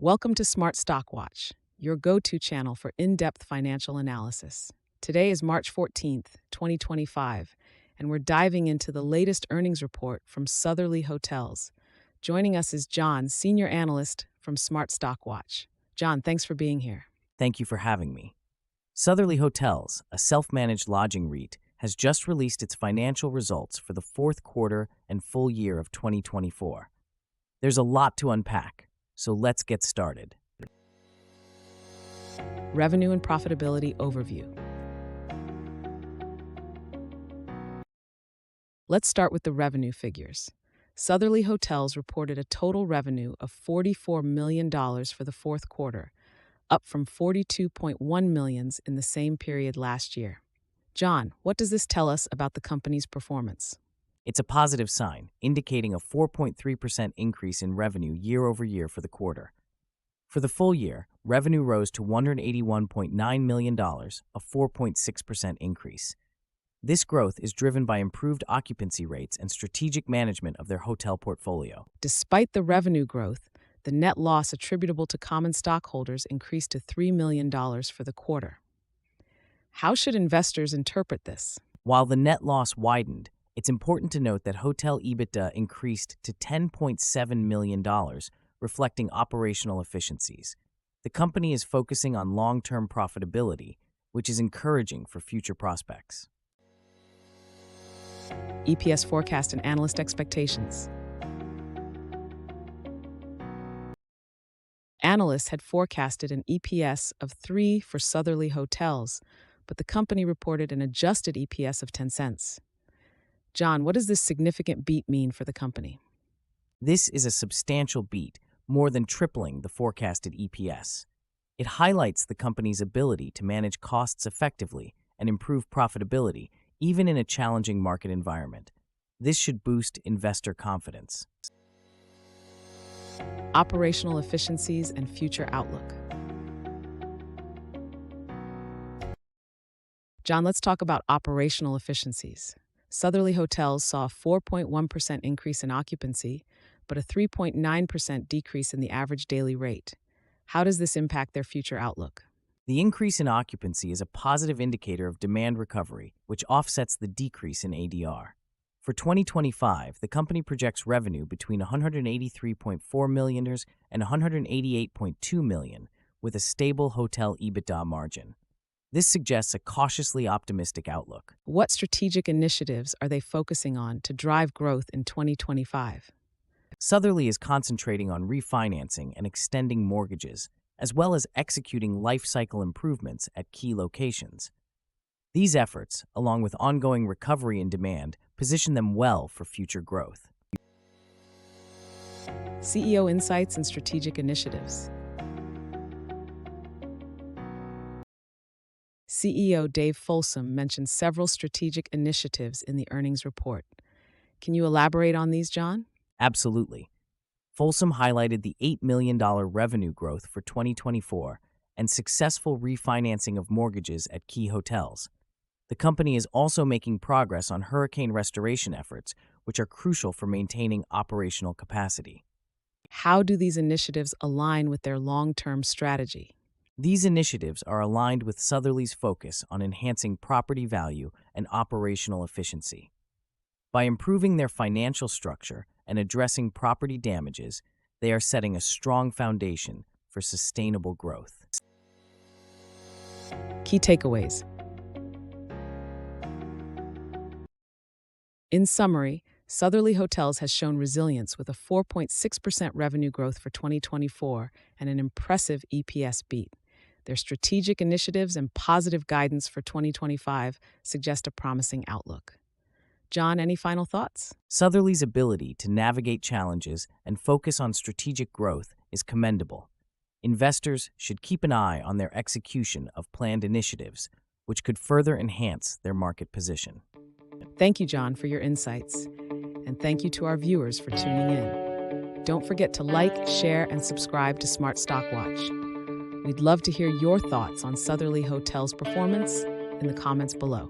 Welcome to Smart Stock Watch, your go-to channel for in-depth financial analysis. Today is March 14th, 2025, and we're diving into the latest earnings report from Sotherly Hotels. Joining us is John, senior analyst from Smart Stock Watch. John, thanks for being here. Thank you for having me. Sotherly Hotels, a self-managed lodging REIT, has just released its financial results for the fourth quarter and full year of 2024. There's a lot to unpack, so let's get started. Revenue and profitability overview. Let's start with the revenue figures. Sotherly Hotels reported a total revenue of $44 million for the fourth quarter, up from $42.1 million in the same period last year. John, what does this tell us about the company's performance? It's a positive sign, indicating a 4.3% increase in revenue year over year for the quarter. For the full year, revenue rose to $181.9 million, a 4.6% increase. This growth is driven by improved occupancy rates and strategic management of their hotel portfolio. Despite the revenue growth, the net loss attributable to common stockholders increased to $3 million for the quarter. How should investors interpret this? While the net loss widened, it's important to note that Hotel EBITDA increased to $10.7 million, reflecting operational efficiencies. The company is focusing on long-term profitability, which is encouraging for future prospects. EPS forecast and analyst expectations. Analysts had forecasted an EPS of 3 for Sotherly Hotels, but the company reported an adjusted EPS of 10 cents. John, what does this significant beat mean for the company? This is a substantial beat, more than tripling the forecasted EPS. It highlights the company's ability to manage costs effectively and improve profitability, even in a challenging market environment. This should boost investor confidence. Operational efficiencies and future outlook. John, let's talk about operational efficiencies. Sotherly Hotels saw a 4.1% increase in occupancy, but a 3.9% decrease in the average daily rate. How does this impact their future outlook? The increase in occupancy is a positive indicator of demand recovery, which offsets the decrease in ADR. For 2025, the company projects revenue between $183.4 million and $188.2 million, with a stable Hotel EBITDA margin. This suggests a cautiously optimistic outlook. What strategic initiatives are they focusing on to drive growth in 2025? Sotherly is concentrating on refinancing and extending mortgages, as well as executing life cycle improvements at key locations. These efforts, along with ongoing recovery in demand, position them well for future growth. CEO insights and strategic initiatives. CEO Dave Folsom mentioned several strategic initiatives in the earnings report. Can you elaborate on these, John? Absolutely. Folsom highlighted the $8 million revenue growth for 2024 and successful refinancing of mortgages at key hotels. The company is also making progress on hurricane restoration efforts, which are crucial for maintaining operational capacity. How do these initiatives align with their long-term strategy? These initiatives are aligned with Sotherly's focus on enhancing property value and operational efficiency. By improving their financial structure and addressing property damages, they are setting a strong foundation for sustainable growth. Key takeaways. In summary, Sotherly Hotels has shown resilience with a 4.6% revenue growth for 2024 and an impressive EPS beat. Their strategic initiatives and positive guidance for 2025 suggest a promising outlook. John, any final thoughts? Sotherly's ability to navigate challenges and focus on strategic growth is commendable. Investors should keep an eye on their execution of planned initiatives, which could further enhance their market position. Thank you, John, for your insights. And thank you to our viewers for tuning in. Don't forget to like, share, and subscribe to Smart Stock Watch. We'd love to hear your thoughts on Sotherly Hotels' performance in the comments below.